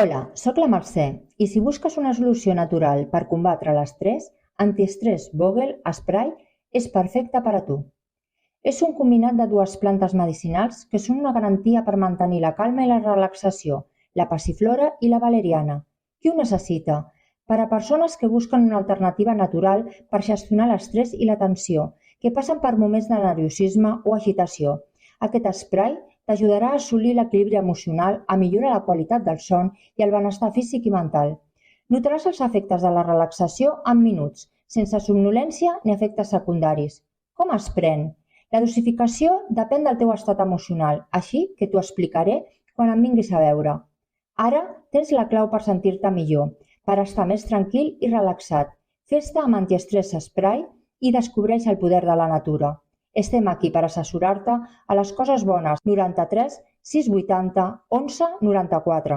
Hola, sóc la Mercè i si busques una solució natural per combatre l'estrès, Antiestrès Vogel Spray és perfecte per a tu. És un combinat de dues plantes medicinals que són una garantia per mantenir la calma i la relaxació, la passiflora i la valeriana. Qui ho necessita? Per a persones que busquen una alternativa natural per gestionar l'estrès i la tensió, que passen per moments de nerviosisme o agitació. Aquest spray t'ajudarà a assolir l'equilibri emocional, a millorar la qualitat del son i el benestar físic i mental. Notaràs els efectes de la relaxació en minuts, sense somnolència ni efectes secundaris. Com es pren? La dosificació depèn del teu estat emocional, així que t'ho explicaré quan em vinguis a veure. Ara tens la clau per sentir-te millor, per estar més tranquil i relaxat. Fes-te amb Antiestrès Spray i descobreix el poder de la natura. Estem aquí per assessorar-te a les coses bones. 93 680 11 94.